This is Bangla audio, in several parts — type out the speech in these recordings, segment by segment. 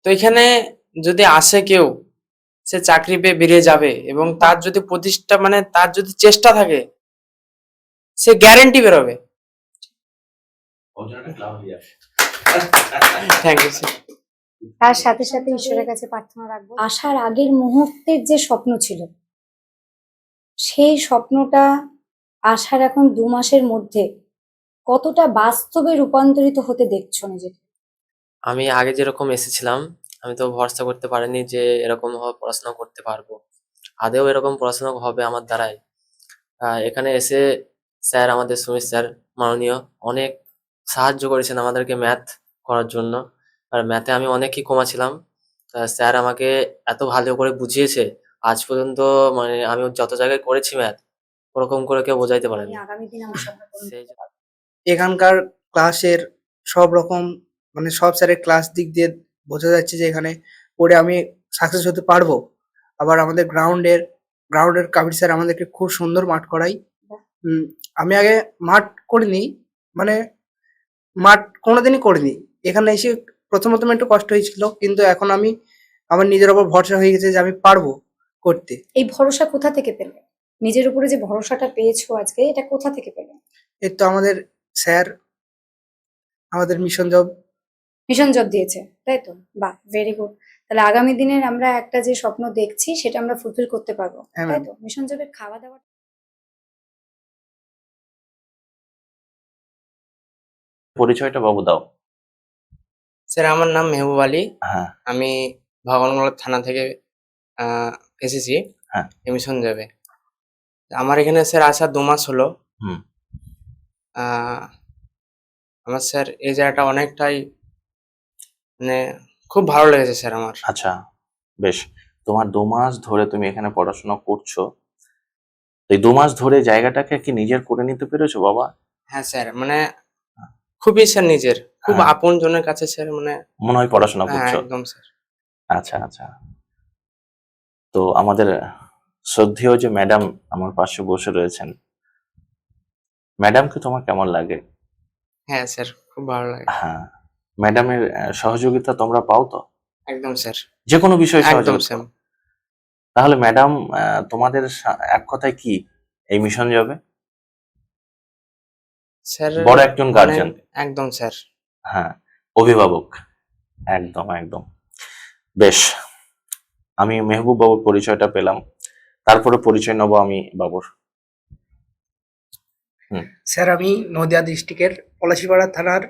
তো এখানে যদি আসে কেউ, সে চাকরি পেয়ে বেরিয়ে যাবে এবং তার যদি প্রতিষ্ঠা মানে তার যদি চেষ্টা থাকে, সে গ্যারেন্টি বেরোবে। Thank you sir. তার সাথে সাথে ঈশ্বরের কাছে প্রার্থনা রাখবো, আসার আগের মুহূর্তের যে স্বপ্ন ছিল সেই স্বপ্নটা আসার এখন 2 মাসের মধ্যে কতটা বাস্তবে রূপান্তরিত হতে দেখছো নিজেকে? আমি আগে যেরকম এসেছিলাম, আমি তো ভরসা করতে পারিনি যে এরকম ভাবে পড়াশোনা করতে পারবো। আদেও এরকম পড়াশোনা হবে আমার দ্বারাই। এখানে এসে স্যার, আমাদের সুমিত স্যার মাননীয়, অনেক সাহায্য করেছেন আমাদেরকে ম্যাথ করার জন্য। আর ম্যাথে আমি অনেকই কমা ছিলাম। স্যার আমাকে এত ভালো করে বুঝিয়েছে, আজ পর্যন্ত মানে আমি যত জায়গায় করেছি ম্যাথ, ওরকম করে কেউ বোঝাইতে পারেনি। আগামী দিনে আমার সঙ্গে করুন। সেই এখানকার ক্লাসের সব রকম মানে সব স্যারের ক্লাস দিক দিয়ে বোঝা যাচ্ছে যে এখানে পড়ে আমি সাকসেস হতে পারবো। আবার আমাদের গ্রাউন্ডের কাবির স্যার আমাদেরকে খুব সুন্দর মাঠ করাই। আমি আগে মাঠ করিনি, মানে মাঠ কোনোদিনই করিনি। এখানে এসে প্রথম একটু কষ্ট হয়েছিল, কিন্তু এখন আমি আমার নিজের ওপর ভরসা হয়ে গেছে যে আমি পারবো করতে। এই ভরসা কোথা থেকে পেলে? নিজের উপরে যে ভরসাটা পেয়েছো আজকে, এটা কোথা থেকে পেলে? এর তো আমাদের স্যার, আমাদের মিশন জব দিয়েছে, তাই তো? বাহ, ভেরি গুড। তাহলে আগামী দিনের আমরা একটা যে স্বপ্ন দেখছি সেটা আমরা ফুলফিল করতে পারবো, হ্যাঁ তাই ম্যাম। তো? মিশন জবের খাওয়া দাওয়া পরিচয়টা বাবু দাও। স্যার আমার নাম মেহবুব আলী। হ্যাঁ। আমি ভগবানগোলা থানা থেকে এসেছি হ্যাঁ। মিশন যাবে। আমার এখানে স্যার আসা 2 মাস হলো। হুম। আমার স্যার এই জায়গাটা অনেকটাই মানে খুব ভালো লেগেছে স্যার আমার। আচ্ছা, বেশ। তোমার 2 মাস ধরে তুমি এখানে পড়াশোনা করছো, এই 2 মাস ধরে জায়গাটাকে কি নিজের করে নিতে পেরেছো বাবা? হ্যাঁ স্যার, মানে খুবই স্যার নিজের, খুব হ্যাঁ। আপন জনের কাছে স্যার, মানে মনে হয় পড়াশোনা হ্যাঁ করছো। একদম স্যার। আচ্ছা আচ্ছা। তো আমাদের শ্রদ্ধেয় যে ম্যাডাম আমার পাশে বসে রয়েছেন, ম্যাডামকে তোমার কেমন লাগে? হ্যাঁ স্যার, খুব ভালো লাগে। হ্যাঁ, ম্যাডামের সহযোগিতা তোমরা পাও তো? একদম স্যার, যে কোনো বিষয়ে একদম সহযোগিতা স্যার। পাও? তাহলে ম্যাডাম তোমাদের এক কথায় কি এই মিশন যাবে? স্যার বড় একজন মানে গার্জিয়ান। একদম স্যার। হ্যাঁ, অভিভাবক। একদম একদম। বেশ, আমি মেহবুব বাবুর পরিচয়টা পেলাম, তারপরে পরিচয় নেবো আমি বাবুর। স্যার আমি নদিয়া ডিস্ট্রিক্টের পলাশীপাড়া থানার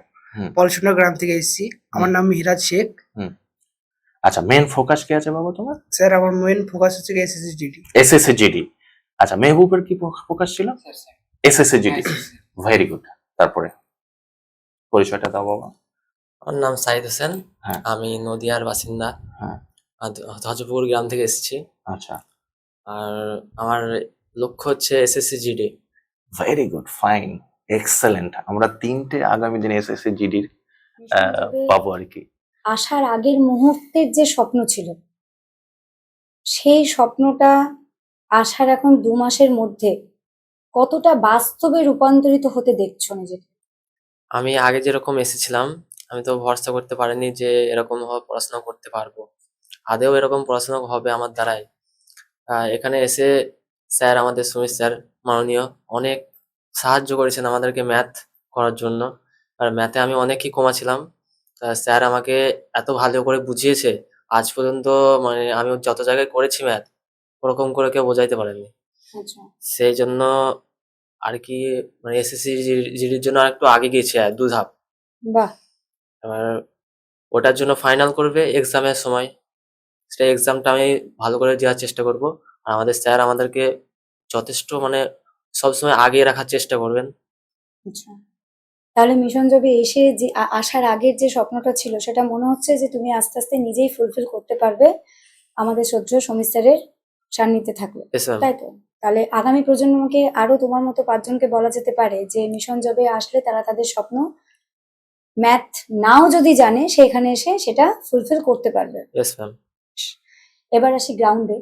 পলসুন্ডা গ্রাম থেকে এসেছি। আমার নাম মিরাজ শেখ। আচ্ছা, মেন ফোকাস কি আছে বাবা তোমার? স্যার আমার মেন ফোকাস হচ্ছে এসএসসি জিডি। SSC GD. আচ্ছা, মেহবুবের কি ফোকাস ছিল? SSC GD. Very good. তারপরে পরিচয়টা দাও বাবা। আমার নাম সাইদ হোসেন। হ্যাঁ। আমি নদিয়ার বাসিন্দা। হ্যাঁ। ধ্বজপুর গ্রাম থেকে এসেছি। আচ্ছা, আর আমার লক্ষ্য হচ্ছে SSC GD. Very good, fine, excellent. আমরা 3টে আগামী দিনে এসএসসি জিডির পাবো আর কি। আসার আগের মুহূর্তের যে স্বপ্ন ছিল সেই স্বপ্নটা আসার এখন 2 মাসের মধ্যে কতটা বাস্তবে রূপান্তরিত হতে দেখছো নিজেকে? আমি আগে যেরকম এসেছিলাম, আমি তো ভরসা করতে পারিনি যে এরকম ভাবে পড়াশোনা করতে পারবো। আদেও এরকম পড়াশোনা হবে আমার দ্বারাই। এখানে এসে স্যার, আমাদের সুমিত স্যার মাননীয়, অনেক সাহায্য করেছেন আমাদেরকে ম্যাথ করার জন্য। আর ম্যাথে আমি অনেকই কমা ছিলাম। স্যার আমাকে এত ভালো করে বুঝিয়েছে, আজ পর্যন্ত মানে আমি যত জায়গায় করেছি ম্যাথ, ওরকম করে কেউ বোঝাইতে পারেনি। আচ্ছা, সেই জন্য আর কি, মানে এসএসসি জিডির জন্য আর একটু আগে গেছি 2 ধাপ। বাহ। এবার ওটার জন্য ফাইনাল করবে এক্সামের সময়, সেটা এক্সামটা আমি ভালো করে দেওয়ার চেষ্টা করব। আর আমাদের স্যার আমাদেরকে যথেষ্ট মানে সবসময় আগিয়ে রাখার চেষ্টা করবেন। আচ্ছা, তাহলে মিশন জবে এসে যে আসার আগের যে স্বপ্নটা ছিল সেটা মনে হচ্ছে যে তুমি আস্তে আস্তে নিজেই ফুলফিল করতে পারবে আমাদের শ্রদ্ধেয় সমীর স্যারের সান্নিধ্যে থাকলে, Yes, ma'am. তাই তো? তাহলে আগামী প্রজন্মকে আরো তোমার মতো 5 জনকে বলা যেতে পারে যে মিশন জবে আসলে তারা তাদের স্বপ্ন ম্যাথ নাও যদি জানে সেখানে এসে সেটা ফুলফিল করতে পারবে। Yes ma'am. এবার আসি গ্রাউন্ডে।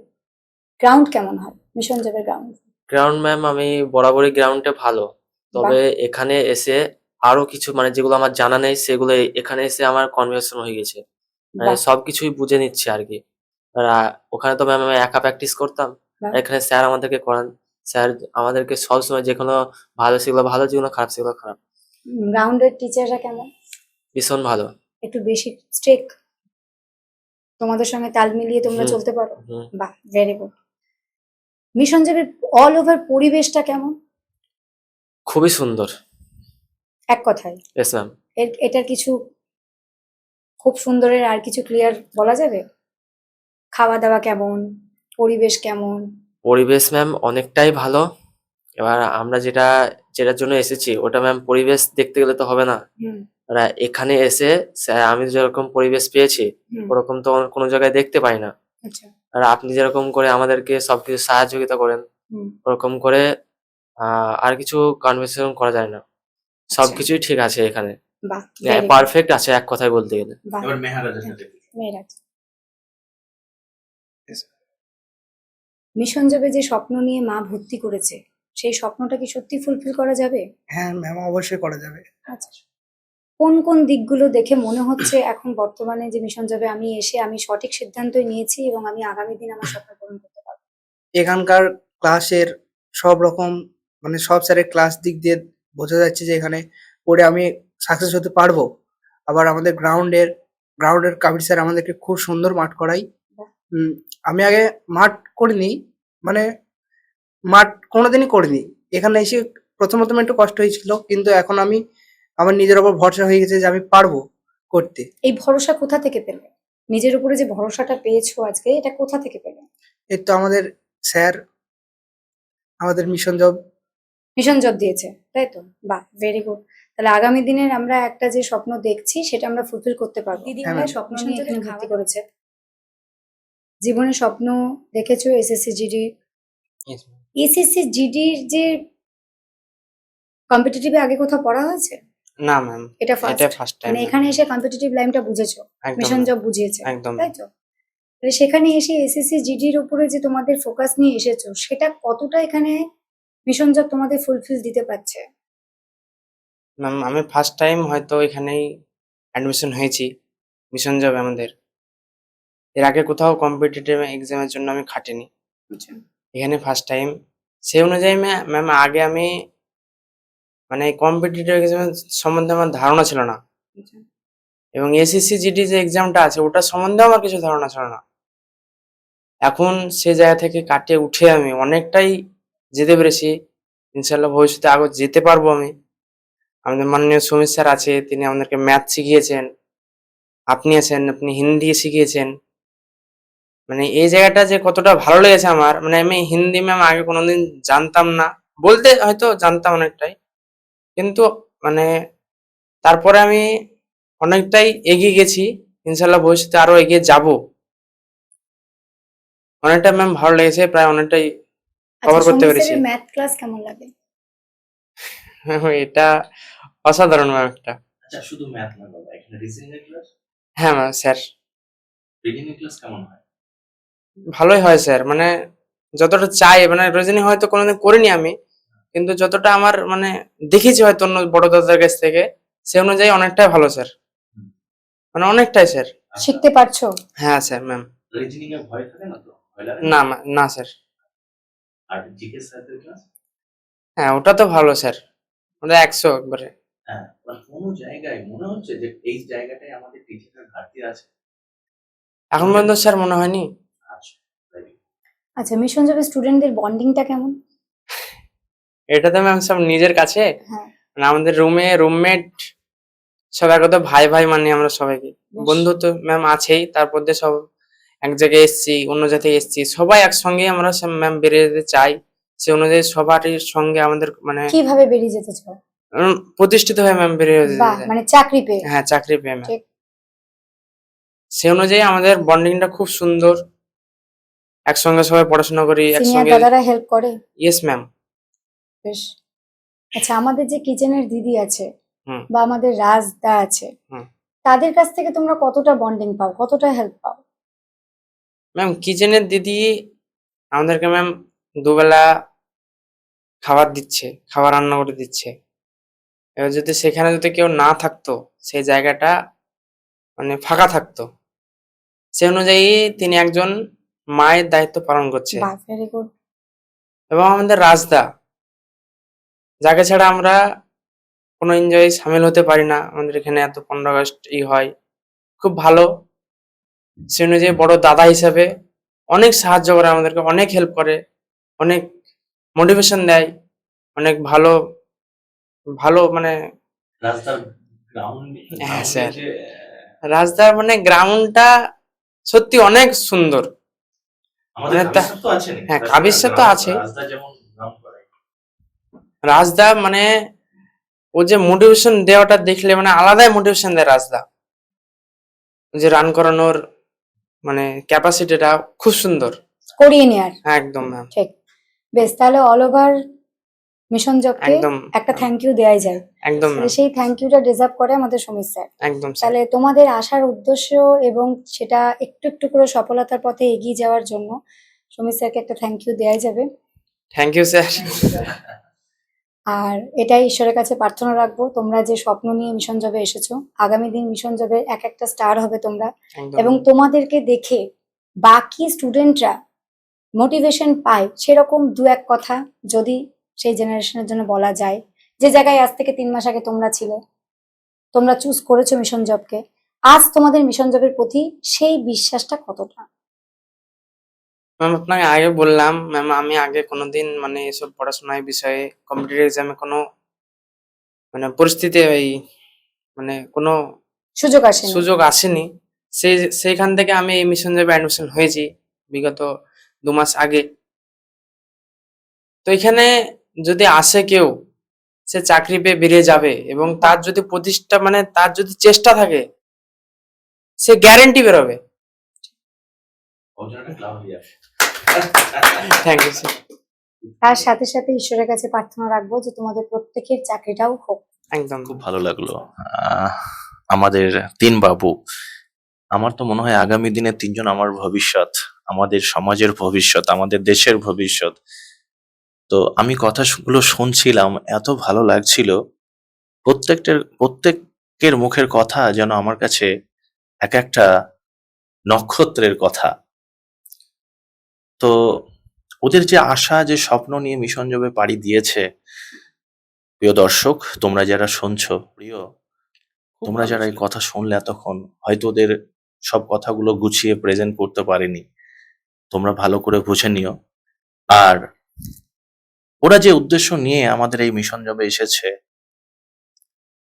গ্রাউন্ড কেমন হয় মিশন জবের গ্রাউন্ড? গ্রাউন্ড ম্যাম, আমি বরাবরই গ্রাউন্ডে ভালো, তবে এখানে এসে আরো কিছু মানে যেগুলো আমার জানা নেই সেগুলো এখানে এসে আমার কনভার্সন হয়ে গেছে। মানে বাহ, সবকিছুই বুঝে নিচ্ছি আর কি। আর ওখানে তো ম্যাম আমি একা প্র্যাকটিস করতাম, বাহ। আর এখানে স্যার আমাদেরকে করান। স্যার আমাদেরকে সবসময় যে কোনো ভালো সেগুলো ভালো, যেগুলো খারাপ সেগুলো খারাপ। গ্রাউন্ডের টিচাররা কেমন? ভীষণ ভালো। একটু বেশি স্ট্রিক্ট? তোমাদের সঙ্গে তাল মিলিয়ে তোমরা হুম চলতে পারো? হুম। বাহ, ভেরি গুড। মিশন জবের অল ওভার পরিবেশটা কেমন? খুবই সুন্দর। এক কথায় ইয়েস ম্যাম। এটার কিছু খুব সুন্দরের আর কিছু ক্লিয়ার বলা যাবে? খাওয়া দাওয়া কেমন, পরিবেশ কেমন? পরিবেশ ম্যাম অনেকটাই ভালো। এবার আমরা যেটার জন্য এসেছি ওটা ম্যাম পরিবেশ দেখতে গেলে তো হবে না। হুম ওরা এখানে এসে আমি যেরকম পরিবেশ পেয়েছি হুম। ওরকম তো অন্য কোনো জায়গায় দেখতে পাই না। আচ্ছা। আর আপনি যেরকম করে আমাদেরকে সবকিছু সাহায্যতা করেন, হুম। ওরকম করে আর কিছু কনভারসেশন করা যায় না। আচ্ছা। সবকিছুই ঠিক আছে এখানে, বাহ, ভেরি গুড। পারফেক্ট আছে এক কথায় বলতে গেলে। বাহ, এবার মেহারাজের সাথে মেয়েরাজ। মিশন জবে যে স্বপ্ন নিয়ে মা ভর্তি করেছে, সেই স্বপ্নটা কি সত্যি ফুলফিল করা যাবে? হ্যাঁ ম্যাম, অবশ্যই করা যাবে। আচ্ছা। কোন কোন দিকগুলো দেখে মনে হচ্ছে এখন বর্তমানে যে মিশন জবে আমি এসে আমি সঠিক সিদ্ধান্তই নিয়েছি এবং আমি আগামী দিন আমার স্বপ্ন পূরণ করতে পারবো? এখানকার ক্লাসের সব রকম মানে সব স্যারের ক্লাস দিক দিয়ে বোঝা যাচ্ছে যে এখানে পড়ে আমি সাকসেস হতে পারবো। আবার আমাদের গ্রাউন্ডের কাবির স্যার আমাদেরকে খুব সুন্দর মাঠ করাই। আমি আগে মাঠ করিনি, মানে মাঠ কোনোদিনই করিনি। এখানে এসে প্রথম একটু কষ্ট হয়েছিল, কিন্তু এখন আমি আমার নিজের ওপর ভরসা হয়ে গেছে যে আমি পারবো করতে। এই ভরসা কোথা থেকে পেলে? নিজের উপরে যে ভরসাটা পেয়েছো আজকে, এটা কোথা থেকে পেলে? এই তো আমাদের স্যার, আমাদের মিশন জব। মিশন জব দিয়েছে, তাই তো? বাহ, ভেরি গুড। তাহলে আগামী দিনের আমরা একটা যে স্বপ্ন দেখছি সেটা আমরা ফুলফিল করতে পারবো। দিদি হ্যাঁ, ভাই ম্যাম। স্বপ্ন নিয়ে এখানে ভর্তি করেছে, জীবনে স্বপ্ন দেখেছো এসএসসি জিডি। Yes, ma'am. এসএসসি জিডির যে কম্পিটিটিভে আগে কোথাও পড়া হয়েছে? না ম্যাম, এটা এটা ফার্স্ট। First time. মানে এখানে এসে কম্পিটিটিভ লাইনটা বুঝেছো, একদম মিশন ma'am, জব বুঝিয়েছে, একদম। তাই তো? তাহলে সেখানে এসে এসএসসি জিডির উপরে যে তোমাদের ফোকাস নিয়ে এসেছো, সেটা কতটা এখানে মিশন জব তোমাদের ফুলফিল দিতে পারছে? ম্যাম আমি ফার্স্ট টাইম হয়তো এখানেই অ্যাডমিশন হয়েছি মিশন জবে আমাদের। এর আগে কোথাও কম্পিটিটিভ এক্সামের জন্য আমি খাটিনি, আচ্ছা। এখানে ফার্স্ট টাইম। সেই অনুযায়ী ম্যাম আগে আমি মানে কম্পিটিটিভ এক্সামের সম্বন্ধে আমার ধারণা ছিল না, আচ্ছা। এবং এসএসসি জিডি যে এক্সামটা আছে ওটার সম্বন্ধেও আমার কিছু ধারণা ছিল না। এখন সে জায়গা থেকে কাটিয়ে উঠে আমি অনেকটাই যেতে পেরেছি। ইনশাল্লাহ ভবিষ্যতে আরো যেতে পারবো আমি। আমাদের মাননীয় সুমিত স্যার আছে, তিনি আমাদেরকে ম্যাথ শিখিয়েছেন। আপনি হিন্দি শিখিয়েছেন। মানে এই জায়গাটা যে কতটা ভালো লেগেছে আমার, মানে আমি হিন্দি ম্যাম আগে কোনোদিন জানতাম না, বলতে হয়তো জানতাম অনেকটাই, কিন্তু মানে তারপরে আমি অনেকটাই এগিয়ে গেছি। ইনশাল্লাহ ভবিষ্যতে আরো এগিয়ে যাব। অনেকটা ম্যাম ভালো লেগেছে, প্রায় অনেকটাই আচ্ছা, কভার করতে সৌমিক পেরেছি। স্যারের ম্যাথ ক্লাস কেমন লাগে? এটা অসাধারণ ম্যাম একটা। আচ্ছা, শুধু ম্যাথ না বাবা, এখানে রিজনিং এর ক্লাস, হ্যাঁ ম্যাম স্যার, রিডিং এর ক্লাস কেমন হয়? ভালোই হয় স্যার। মানে যতটা চাই, মানে রজনী হয়তো কোনোদিন করিনি আমি, কিন্তু যতটা আমার মানে দেখেছি হয়তো অন্য বড় দাদার কাছ থেকে, সে অনুযায়ী অনেকটাই ভালো স্যার, মানে অনেকটাই স্যার। শিখতে পারছো? হ্যাঁ স্যার ম্যাম। রিজনিং এ ভয় থাকে না তো? ভয় লাগে না না স্যার। আর জিকে স্যারদের ক্লাস? হ্যাঁ ওটা তো ভালো স্যার, ওটা 100 একবারে। হ্যাঁ, মানে কোনো জায়গায় মনে হচ্ছে যে এই জায়গাটায় আমাদের টিচারের ঘাটতি আছে? এখন পর্যন্ত স্যার মনে হয়নি। আচ্ছা, very good. আচ্ছা, মিশন জবের স্টুডেন্টদের বন্ডিংটা কেমন? এটা তো ম্যাম সব নিজের কাছে, হ্যাঁ। মানে আমাদের রুমমেট সব একদম ভাই ভাই মানি আমরা সবাইকে। বেশ। বন্ধু তো ম্যাম আছেই, তারপর দিয়ে সব এক জায়গায় এসছি, অন্য জায়গায় এসছি, সবাই একসঙ্গে আমরা ম্যাম বেরিয়ে যেতে চাই। সে অনুযায়ী সবারই সঙ্গে আমাদের মানে কিভাবে বেরিয়ে যেতে চাও? প্রতিষ্ঠিত হয়ে ম্যাম বেরিয়ে যেতে বাহ, চাই। মানে চাকরি পেয়ে? হ্যাঁ চাকরি পেয়ে ম্যাম। ঠিক। সে অনুযায়ী আমাদের বন্ডিংটা খুব সুন্দর, একসঙ্গে সবাই পড়াশোনা করি সিনিয়র একসঙ্গে। দাদারা হেল্প করে? Yes ma'am. বেশ। আচ্ছা, আমাদের যে কিচেনের দিদি আছে হুম। বা আমাদের রাজদা আছে, হুম। তাদের কাছ থেকে তোমরা কতটা বন্ডিং পাও, কতটা হেল্প পাও? ম্যাম কিচেনের দিদি আমাদেরকে ম্যাম দুবেলা খাবার দিচ্ছে, খাবার রান্না করে দিচ্ছে। এবার যদি সেখানে যদি কেউ না থাকতো, সেই জায়গাটা মানে ফাঁকা থাকতো। সে অনুযায়ী তিনি একজন মায়ের দায়িত্ব পালন করছে। বাহ, ভেরি গুড। এবং আমাদের রাজদা, যাকে ছাড়া আমরা কোনো এনজয় সামিল হতে পারি না, আমাদের এখানে এত 15 আগস্ট হয়, খুব ভালো। সে অনুযায়ী বড় দাদা হিসাবে অনেক সাহায্য করে আমাদেরকে, অনেক হেল্প করে, অনেক মোটিভেশন দেয়, অনেক ভালো ভালো মানে রাস্তার গ্রাউন্ড হ্যাঁ স্যার, রাজদার মানে গ্রাউন্ডটা সত্যি অনেক সুন্দর। আমাদের মানে কাবিসের তো আছে হ্যাঁ, কাবিসের তো আছে। রাস্তা যেমন গ্রাউন্ড করে রাজদা মানে ও যে মোটিভেশন দেওয়াটা দেখলে মানে আলাদাই মোটিভেশন দেয় রাজদা। ও যে রান করানোর মানে ক্যাপাসিটিটা খুব সুন্দর। করিয়ে নেয়ার। হ্যাঁ একদম ম্যাম, ঠিক। বেশ, তাহলে অল ওভার মিশন জবকে একদম একটা থ্যাংক ইউ দেওয়াই যায়। একদম তাহলে ম্যাম, সেই থ্যাংক ইউটা ডিজার্ভ করে আমাদের সমীর স্যার। একদম স্যার। তাহলে তোমাদের আসার উদ্দেশ্য এবং সেটা একটু একটু করে সফলতার পথে এগিয়ে যাওয়ার জন্য সমীর স্যারকে একটা থ্যাংক ইউ দেওয়াই যাবে। Thank you sir. আর এটাই ঈশ্বরের কাছে প্রার্থনা রাখবো, তোমরা যে স্বপ্ন নিয়ে মিশন জবে এসেছো, আগামী দিন মিশন জবে এক একটা স্টার হবে তোমরা, একদম এবং তোমাদেরকে দেখে বাকি স্টুডেন্টরা মোটিভেশন পায় সেরকম দু এক কথা যদি সেই জেনারেশনের জন্য বলা যায়, যে জায়গায় আজ থেকে 3 মাস আগে তোমরা ছিলে, তোমরা চুজ করেছো মিশন জবকে, আজ তোমাদের মিশন জবের প্রতি সেই বিশ্বাসটা কতটা? ম্যাম আপনাকে আগে বললাম ম্যাম, আমি আগে কোনোদিন মানে এসব পড়াশোনার বিষয়ে কম্পিটিটিভ এক্সামে কোনো মানে পরিস্থিতি মানে কোনো সুযোগ আসেনি। সুযোগ আসেনি। সেইখান থেকে আমি এই মিশন জবে অ্যাডমিশন হয়েছি বিগত 2 মাস আগে। তো এখানে যদি আসে কেউ, সে চাকরি পেয়ে বেরিয়ে যাবে, এবং তার যদি প্রতিষ্ঠা মানে তার যদি চেষ্টা থাকে, সে গ্যারেন্টি বেরোবে। ওজনটা ক্লাব হয়ে যাবে থ্যাংক ইউ স্যার। তার সাথে সাথে ঈশ্বরের কাছে প্রার্থনা রাখবো যে তোমাদের প্রত্যেকের চাকরিটাও হোক। একদম খুব ভালো লাগলো আমাদের 3 বাবু। আমার তো মনে হয় আগামী দিনে 3 জন আমার ভবিষ্যৎ, আমাদের সমাজের ভবিষ্যৎ, আমাদের দেশের ভবিষ্যৎ। তো আমি কথাগুলো শুনছিলাম, এত ভালো লাগছিল। প্রত্যেকের মুখের কথা যেন আমার কাছে এক একটা নক্ষত্রের কথা। তো ওদের যে আশা, যে স্বপ্ন নিয়ে মিশন জবে পাড়ি দিয়েছে, প্রিয় দর্শক, তোমরা যারা শুনছো, তোমরা যারা এই কথা শুনলে এতক্ষণ, হয়তো ওদের সব কথাগুলো গুছিয়ে প্রেজেন্ট করতে পারেনি, তোমরা ভালো করে বুঝে নিও। আর ওরা যে উদ্দেশ্য নিয়ে আমাদের এই মিশন জবে এসেছে,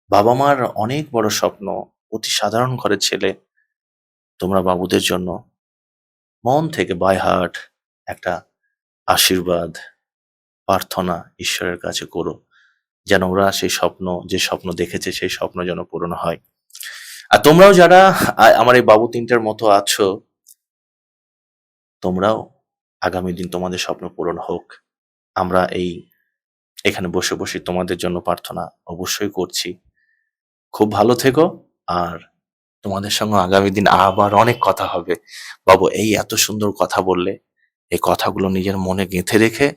বাবা মার অনেক বড় স্বপ্ন, অতি সাধারণ ঘরের ছেলে, তোমরা বাবুদের জন্য মন থেকে বাই হার্ট একটা আশীর্বাদ, প্রার্থনা ঈশ্বরের কাছে করো, যেন ওরা সেই স্বপ্ন, যে স্বপ্ন দেখেছে সেই স্বপ্ন যেন পূরণ হয়। আর তোমরাও যারা আমার এই বাবু 3টার মতো আছো, তোমরাও আগামী দিন তোমাদের স্বপ্ন পূরণ হোক। আমরা এখানে বসে বসে তোমাদের জন্য প্রার্থনা অবশ্যই করছি। খুব ভালো থেকো, আর তোমাদের সঙ্গে আগামী দিন আবার অনেক কথা হবে। বাবু এই এত সুন্দর কথা বললে, এই কথাগুলো নিজের মনে গেঁথে রেখে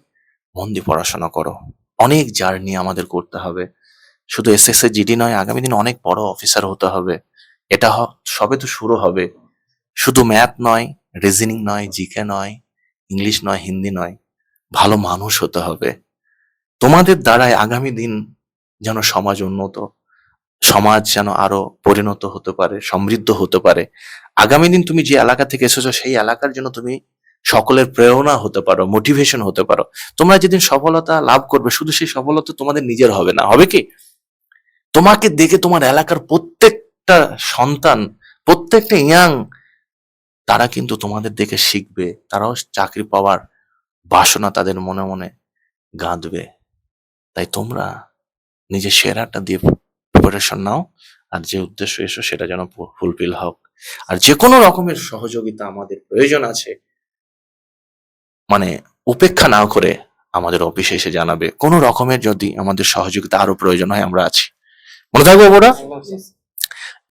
মন দিয়ে পড়াশোনা করো। অনেক জার্নি আমাদের করতে হবে, শুধু এসএসসি জিডি নয়, আগামী দিন অনেক বড় অফিসার হতে হবে। এটা সবে তো শুরু হবে। শুধু ম্যাথ নয়, রিজনিং নয়, জিকে নয়, ইংলিশ নয়, হিন্দি নয়, ভালো মানুষ হতে হবে। তোমাদের দ্বারাই আগামী দিন যেন সমাজ উন্নত, সমাজ যেন আরো পরিণত হতে পারে, সমৃদ্ধ হতে পারে। আগামী দিন তুমি যে এলাকা থেকে এসেছো, সেই এলাকার জন্য তুমি সকলের প্রেরণা হতে পারো, মোটিভেশন হতে পারো। তোমরা যেদিন সফলতা লাভ করবে, শুধু সেই সফলতা তোমাদের নিজের হবে না, হবে কি তোমাকে দেখে তোমার এলাকার প্রত্যেকটা সন্তান, প্রত্যেকটা ইয়াং, তারা কিন্তু তোমাদের দেখে শিখবে, তারাও চাকরি পাওয়ার বাসনা তাদের মনে মনে গাঁথবে। তাই তোমরা নিজের সেরাটা দিয়ে প্রিপারেশন নাও, আর যে উদ্দেশ্য এসো সেটা যেন ফুলফিল হোক। আর যে কোনো রকমের সহযোগিতা আমাদের প্রয়োজন আছে, মানে উপেক্ষা না করে আমাদের অফিসে এসে জানাবে। কোনো রকমের যদি আমাদের সহযোগিতা আরো প্রয়োজন হয়, আমরা আছি। মনে থাকবো ওরা। একদম স্যার।